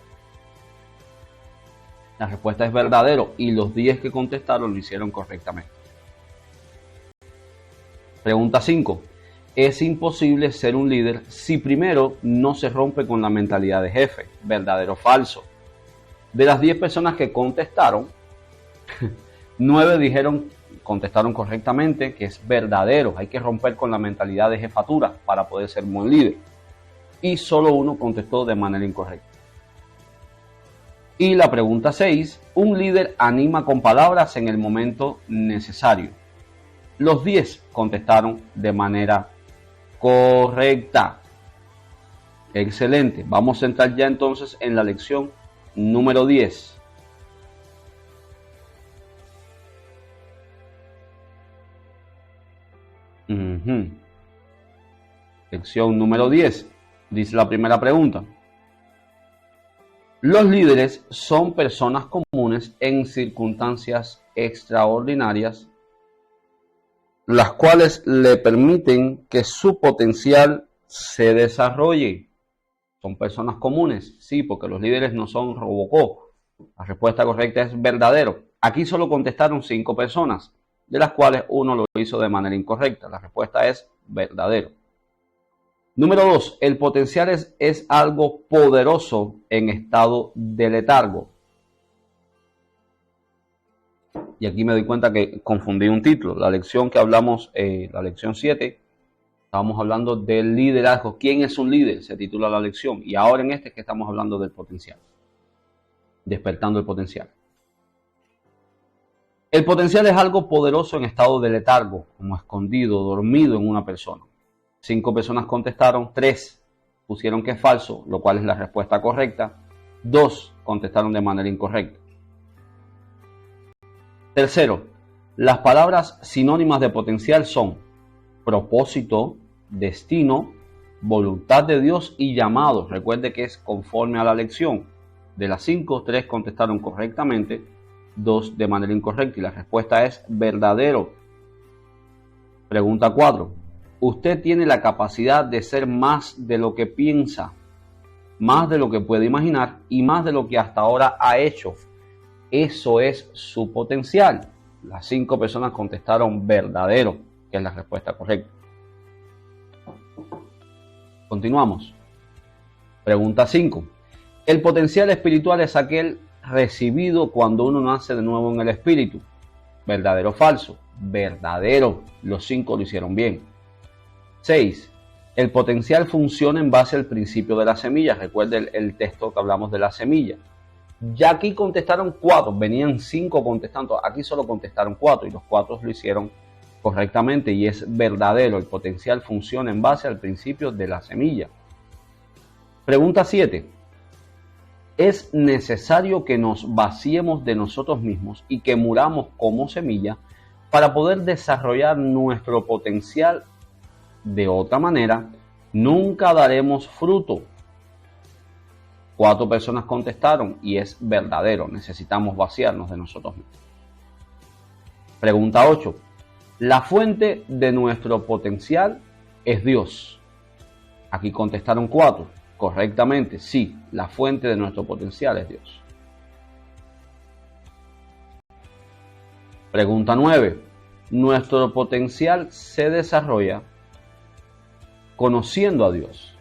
La respuesta es verdadero y los 10 que contestaron lo hicieron correctamente. Pregunta 5. Es imposible ser un líder si primero no se rompe con la mentalidad de jefe. ¿Verdadero o falso? De las 10 personas que contestaron, 9 contestaron correctamente que es verdadero. Hay que romper con la mentalidad de jefatura para poder ser un buen líder. Y solo 1 contestó de manera incorrecta. Y la pregunta 6, un líder anima con palabras en el momento necesario. Los 10 contestaron de manera correcta. Excelente. Vamos a entrar ya entonces en la lección número 10. Lección número 10. Dice la primera pregunta. Los líderes son personas comunes en circunstancias extraordinarias, las cuales le permiten que su potencial se desarrolle. ¿Son personas comunes? Sí, porque los líderes no son Robocop. La respuesta correcta es verdadero. Aquí solo contestaron 5 personas, de las cuales 1 lo hizo de manera incorrecta. La respuesta es verdadero. Número 2. El potencial es algo poderoso en estado de letargo. Y aquí me doy cuenta que confundí un título. La lección que hablamos, la lección 7, Estábamos hablando del liderazgo. ¿Quién es un líder? Se titula la lección. Y ahora en este es que estamos hablando del potencial. Despertando el potencial. El potencial es algo poderoso en estado de letargo, como escondido, dormido en una persona. 5 personas contestaron, 3 pusieron que es falso, lo cual es la respuesta correcta. 2 contestaron de manera incorrecta. Tercero, las palabras sinónimas de potencial son propósito, destino, voluntad de Dios y llamado. Recuerde que es conforme a la lección. De las 5, 3 contestaron correctamente, 2 de manera incorrecta y la respuesta es verdadero. Pregunta 4. Usted tiene la capacidad de ser más de lo que piensa, más de lo que puede imaginar y más de lo que hasta ahora ha hecho. Eso es su potencial. Las 5 personas contestaron verdadero, que es la respuesta correcta. Continuamos. Pregunta 5. El potencial espiritual es aquel recibido cuando uno nace de nuevo en el espíritu. ¿Verdadero o falso? Verdadero. Los 5 lo hicieron bien. 6. El potencial funciona en base al principio de la semilla. Recuerde el texto que hablamos de la semilla. Ya aquí contestaron 4. Venían 5 contestando. Aquí solo contestaron 4 y los 4 lo hicieron correctamente y es verdadero. El potencial funciona en base al principio de la semilla. Pregunta 7. Es necesario que nos vaciemos de nosotros mismos y que muramos como semilla para poder desarrollar nuestro potencial. De otra manera, nunca daremos fruto. 4 personas contestaron y es verdadero. Necesitamos vaciarnos de nosotros mismos. Pregunta 8. La fuente de nuestro potencial es Dios. Aquí contestaron 4. Correctamente, sí, la fuente de nuestro potencial es Dios. Pregunta 9. Nuestro potencial se desarrolla conociendo a Dios.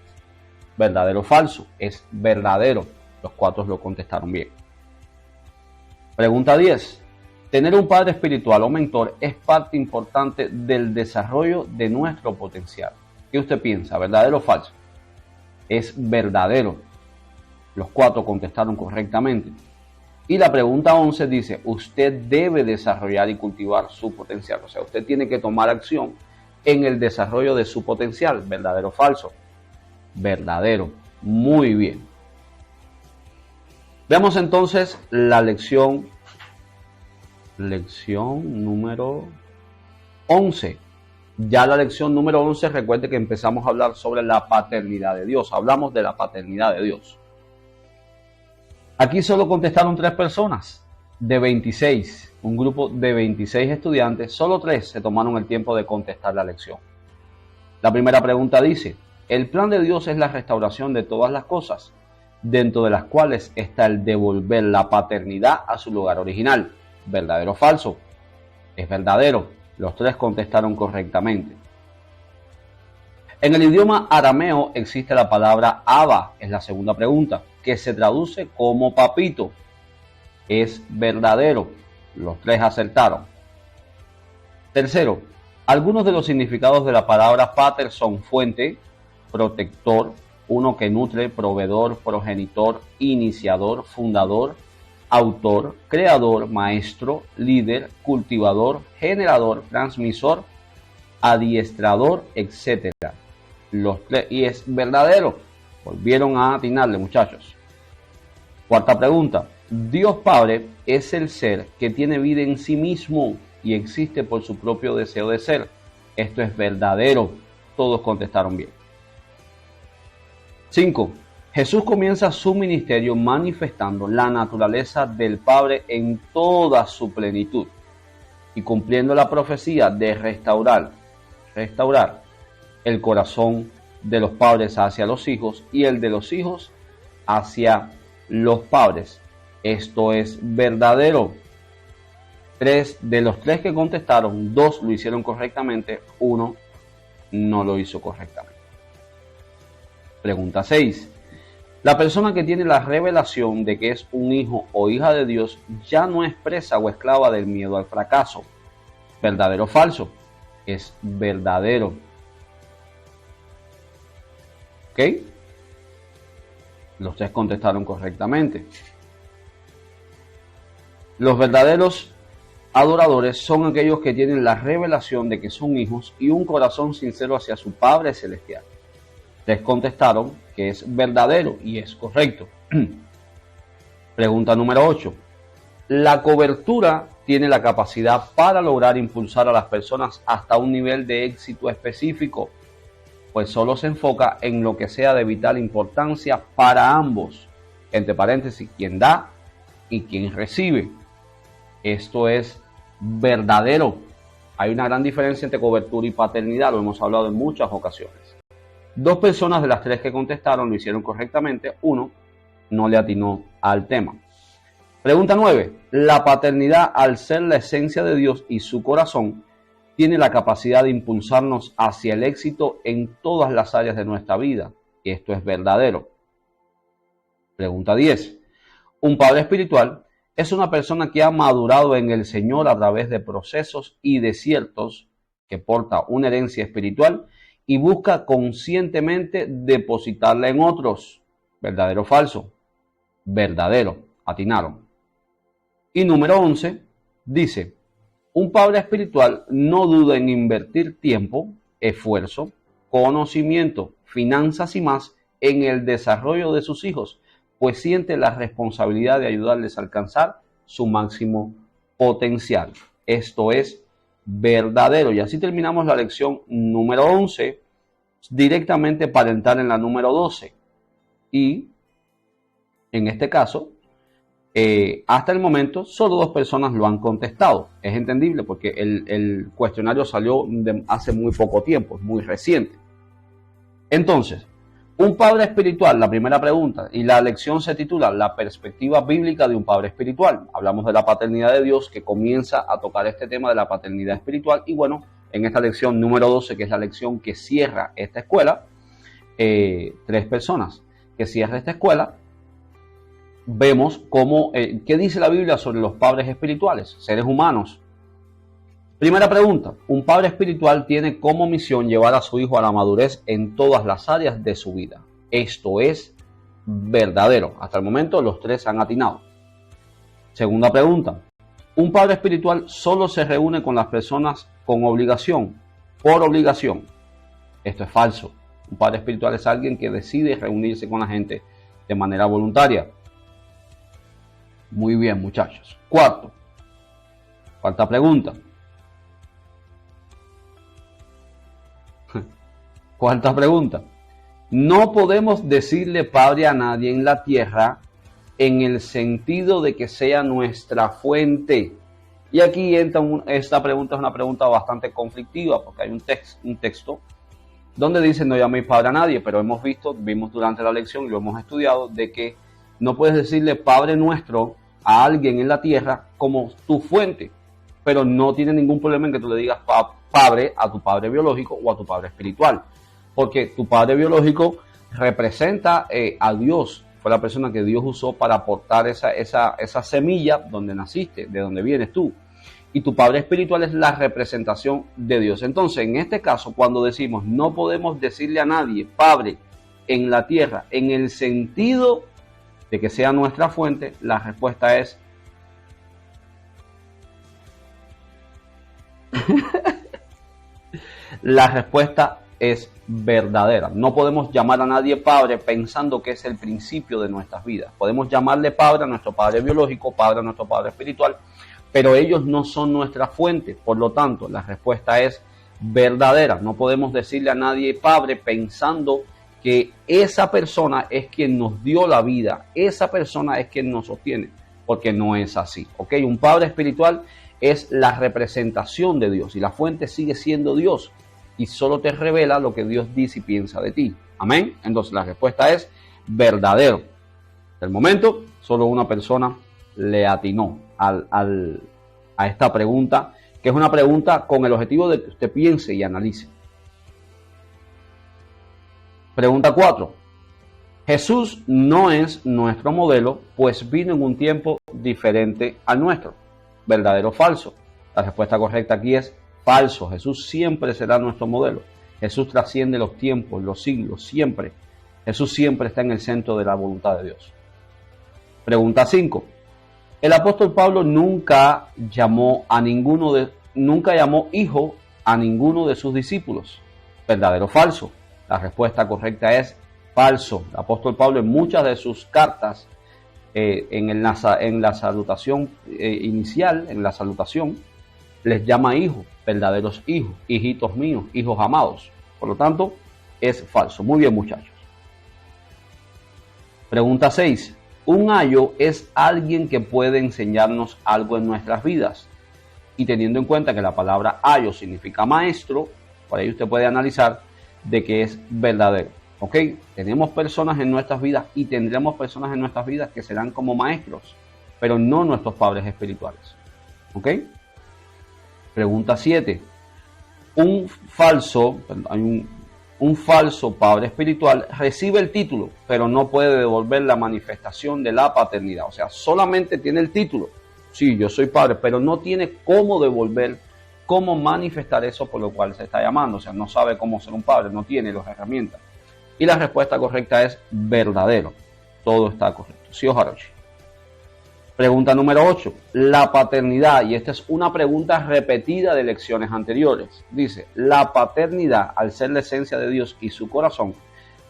¿Verdadero o falso? Es verdadero. Los 4 lo contestaron bien. Pregunta 10. Tener un padre espiritual o mentor es parte importante del desarrollo de nuestro potencial. ¿Qué usted piensa? ¿Verdadero o falso? Es verdadero. Los 4 contestaron correctamente. Y la pregunta 11 dice, usted debe desarrollar y cultivar su potencial. O sea, usted tiene que tomar acción en el desarrollo de su potencial. ¿Verdadero o falso? Verdadero. Muy bien. Veamos entonces la lección número 11. Ya la lección número 11, recuerde que empezamos a hablar sobre la paternidad de Dios. Hablamos de la paternidad de Dios. Aquí solo contestaron 3 personas de 26. Un grupo de 26 estudiantes, solo 3 se tomaron el tiempo de contestar la lección. La primera pregunta dice, el plan de Dios es la restauración de todas las cosas, dentro de las cuales está el devolver la paternidad a su lugar original. ¿Verdadero o falso? Es verdadero. Los 3 contestaron correctamente. En el idioma arameo existe la palabra Abba, es la segunda pregunta, que se traduce como papito. Es verdadero. Los 3 acertaron. Tercero, algunos de los significados de la palabra pater son fuente, protector, uno que nutre, proveedor, progenitor, iniciador, fundador, autor, creador, maestro, líder, cultivador, generador, transmisor, adiestrador, etc. Los 3, y es verdadero. Volvieron a atinarle, muchachos. Cuarta pregunta. Dios Padre es el ser que tiene vida en sí mismo y existe por su propio deseo de ser. Esto es verdadero. Todos contestaron bien. 5. Jesús comienza su ministerio manifestando la naturaleza del Padre en toda su plenitud y cumpliendo la profecía de restaurar el corazón de los padres hacia los hijos y el de los hijos hacia los padres. Esto es verdadero. 3 de los 3 que contestaron, 2 lo hicieron correctamente, 1 no lo hizo correctamente. Pregunta 6. La persona que tiene la revelación de que es un hijo o hija de Dios ya no es presa o esclava del miedo al fracaso. ¿Verdadero o falso? Es verdadero. ¿Ok? Los tres contestaron correctamente. Los verdaderos adoradores son aquellos que tienen la revelación de que son hijos y un corazón sincero hacia su Padre Celestial. Les contestaron que es verdadero y es correcto. Pregunta número 8. La cobertura tiene la capacidad para lograr impulsar a las personas hasta un nivel de éxito específico, pues solo se enfoca en lo que sea de vital importancia para ambos, entre paréntesis, quien da y quien recibe. Esto es verdadero. Hay una gran diferencia entre cobertura y paternidad, lo hemos hablado en muchas ocasiones. 2 personas de las 3 que contestaron lo hicieron correctamente, 1 no le atinó al tema. Pregunta 9. La paternidad, al ser la esencia de Dios y su corazón, tiene la capacidad de impulsarnos hacia el éxito en todas las áreas de nuestra vida. Y esto es verdadero. Pregunta 10. Un padre espiritual es una persona que ha madurado en el Señor a través de procesos y desiertos, que porta una herencia espiritual y busca conscientemente depositarla en otros. ¿Verdadero o falso? Verdadero. Atinaron. Y número 11 dice: un padre espiritual no duda en invertir tiempo, esfuerzo, conocimiento, finanzas y más en el desarrollo de sus hijos, pues siente la responsabilidad de ayudarles a alcanzar su máximo potencial. Esto es verdadero. Y así terminamos la lección número 11, directamente para entrar en la número 12. Y en este caso, hasta el momento solo 2 personas lo han contestado. Es entendible porque el cuestionario salió hace muy poco tiempo, es muy reciente. Entonces, un padre espiritual, la primera pregunta, y la lección se titula La perspectiva bíblica de un padre espiritual. Hablamos de la paternidad de Dios, que comienza a tocar este tema de la paternidad espiritual. Y bueno, en esta lección número 12, que es la lección que cierra esta escuela, 3 personas que cierra esta escuela, vemos cómo, qué dice la Biblia sobre los padres espirituales, seres humanos. Primera pregunta: un padre espiritual tiene como misión llevar a su hijo a la madurez en todas las áreas de su vida. Esto es verdadero. Hasta el momento los 3 han atinado. Segunda pregunta: un padre espiritual solo se reúne con las personas con obligación, por obligación. Esto es falso. Un padre espiritual es alguien que decide reunirse con la gente de manera voluntaria. Muy bien, muchachos. Cuarta pregunta. Cuarta pregunta. No podemos decirle padre a nadie en la tierra en el sentido de que sea nuestra fuente. Y aquí entra esta pregunta, es una pregunta bastante conflictiva, porque hay un texto donde dice no llaméis padre a nadie, pero vimos durante la lección y lo hemos estudiado, de que no puedes decirle Padre nuestro a alguien en la tierra como tu fuente, pero no tiene ningún problema en que tú le digas padre a tu padre biológico o a tu padre espiritual, porque tu padre biológico representa a Dios, fue la persona que Dios usó para aportar esa semilla donde naciste, de donde vienes tú, y tu padre espiritual es la representación de Dios. Entonces, en este caso, cuando decimos no podemos decirle a nadie padre en la tierra en el sentido de que sea nuestra fuente, la respuesta es la respuesta es verdadera. No podemos llamar a nadie padre pensando que es el principio de nuestras vidas. Podemos llamarle padre a nuestro padre biológico, padre a nuestro padre espiritual, pero ellos no son nuestra fuente. Por lo tanto, la respuesta es verdadera. No podemos decirle a nadie padre pensando que esa persona es quien nos dio la vida, esa persona es quien nos sostiene, porque no es así, ¿ok? Un padre espiritual es la representación de Dios y la fuente sigue siendo Dios y solo te revela lo que Dios dice y piensa de ti. Amén. Entonces la respuesta es verdadero. Del momento, solo una persona le atinó a esta pregunta, que es una pregunta con el objetivo de que usted piense y analice. Pregunta 4. Jesús no es nuestro modelo, pues vino en un tiempo diferente al nuestro. ¿Verdadero o falso? La respuesta correcta aquí es falso. Jesús siempre será nuestro modelo. Jesús trasciende los tiempos, los siglos, siempre. Jesús siempre está en el centro de la voluntad de Dios. Pregunta 5. El apóstol Pablo nunca llamó hijo a ninguno de sus discípulos. ¿Verdadero o falso? La respuesta correcta es falso. El apóstol Pablo en muchas de sus cartas, en la salutación inicial, en la salutación, les llama hijos, verdaderos hijos, hijitos míos, hijos amados. Por lo tanto, es falso. Muy bien, muchachos. Pregunta 6. Un ayo es alguien que puede enseñarnos algo en nuestras vidas. Y teniendo en cuenta que la palabra ayo significa maestro, por ahí usted puede analizar de que es verdadero. ¿Ok? Tenemos personas en nuestras vidas y tendremos personas en nuestras vidas que serán como maestros, pero no nuestros padres espirituales. ¿Ok? Pregunta 7. Un falso padre espiritual recibe el título, pero no puede devolver la manifestación de la paternidad. O sea, solamente tiene el título. Sí, yo soy padre, pero no tiene cómo devolver, cómo manifestar eso por lo cual se está llamando. O sea, no sabe cómo ser un padre, no tiene las herramientas. Y la respuesta correcta es verdadero. Todo está correcto. Sí, Ojarochi. Pregunta número 8. La paternidad, y esta es una pregunta repetida de lecciones anteriores. Dice, la paternidad, al ser la esencia de Dios y su corazón,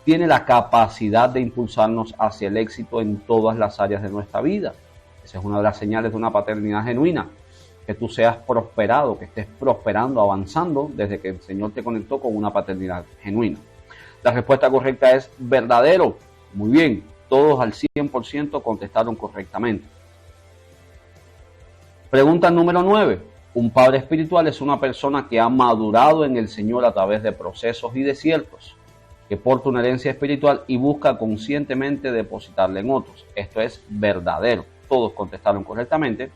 tiene la capacidad de impulsarnos hacia el éxito en todas las áreas de nuestra vida. Esa es una de las señales de una paternidad genuina. Que tú seas prosperado, que estés prosperando, avanzando desde que el Señor te conectó con una paternidad genuina. La respuesta correcta es verdadero. Muy bien, todos al 100% contestaron correctamente. Pregunta número 9. Un padre espiritual es una persona que ha madurado en el Señor a través de procesos y desiertos, que porta una herencia espiritual y busca conscientemente depositarla en otros. Esto es verdadero. Todos contestaron correctamente.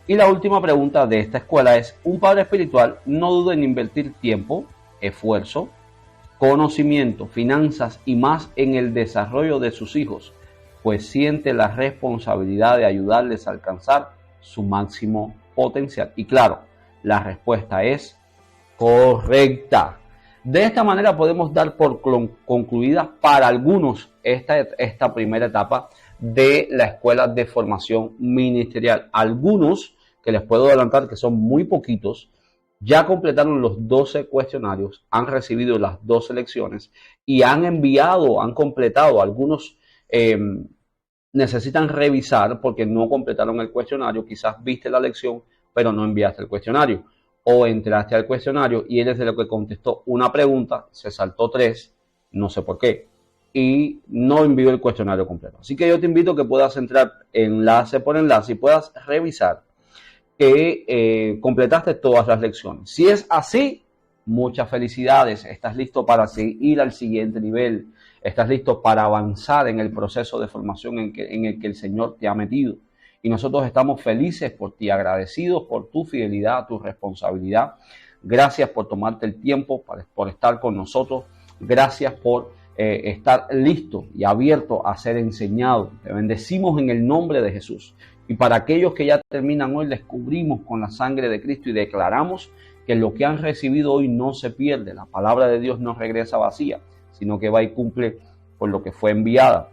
Y la última pregunta de esta escuela es, un padre espiritual no duda en invertir tiempo, esfuerzo, conocimiento, finanzas y más en el desarrollo de sus hijos, pues siente la responsabilidad de ayudarles a alcanzar su máximo potencial. Y claro, la respuesta es correcta. De esta manera podemos dar por concluida para algunos esta primera etapa de la escuela de formación ministerial. Algunos, que les puedo adelantar que son muy poquitos, ya completaron los 12 cuestionarios, han recibido las 12 lecciones y han completado. Algunos necesitan revisar porque no completaron el cuestionario. Quizás viste la lección, pero no enviaste el cuestionario. O entraste al cuestionario y eres de lo que contestó una pregunta, se saltó 3, no sé por qué, y no envió el cuestionario completo. Así que yo te invito a que puedas entrar enlace por enlace y puedas revisar que completaste todas las lecciones. Si es así, muchas felicidades. Estás listo para ir al siguiente nivel. Estás listo para avanzar en el proceso de formación en el que el Señor te ha metido. Y nosotros estamos felices por ti, agradecidos por tu fidelidad, tu responsabilidad. Gracias por tomarte el tiempo, por estar con nosotros. Gracias por estar listo y abierto a ser enseñado. Te bendecimos en el nombre de Jesús. Y para aquellos que ya terminan hoy, les cubrimos con la sangre de Cristo y declaramos que lo que han recibido hoy no se pierde. La palabra de Dios no regresa vacía, sino que va y cumple por lo que fue enviada.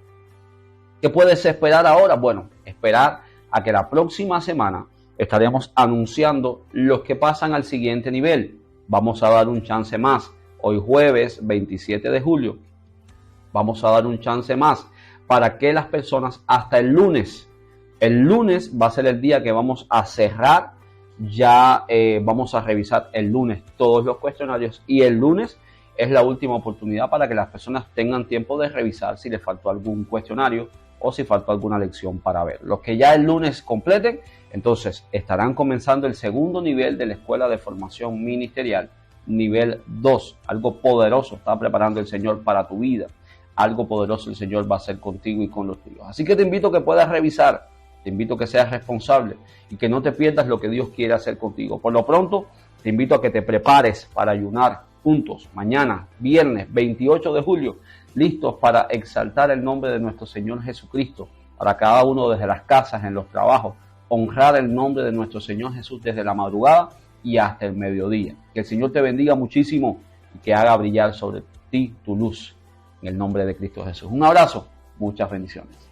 ¿Qué puedes esperar ahora? Bueno, esperar a que la próxima semana estaremos anunciando los que pasan al siguiente nivel. Vamos a dar un chance más. Hoy jueves 27 de julio vamos a dar un chance más para que las personas hasta el lunes va a ser el día que vamos a cerrar. Ya vamos a revisar el lunes todos los cuestionarios y el lunes es la última oportunidad para que las personas tengan tiempo de revisar si les faltó algún cuestionario o si faltó alguna lección para ver. Los que ya el lunes completen, entonces estarán comenzando el segundo nivel de la Escuela de Formación Ministerial, nivel 2. Algo poderoso está preparando el Señor para tu vida. Algo poderoso el Señor va a hacer contigo y con los tuyos. Así que te invito a que puedas revisar, te invito a que seas responsable y que no te pierdas lo que Dios quiere hacer contigo. Por lo pronto, te invito a que te prepares para ayunar juntos mañana, viernes 28 de julio, listos para exaltar el nombre de nuestro Señor Jesucristo, para cada uno desde las casas, en los trabajos, honrar el nombre de nuestro Señor Jesús desde la madrugada y hasta el mediodía. Que el Señor te bendiga muchísimo y que haga brillar sobre ti tu luz. en el nombre de Cristo Jesús. Un abrazo, muchas bendiciones.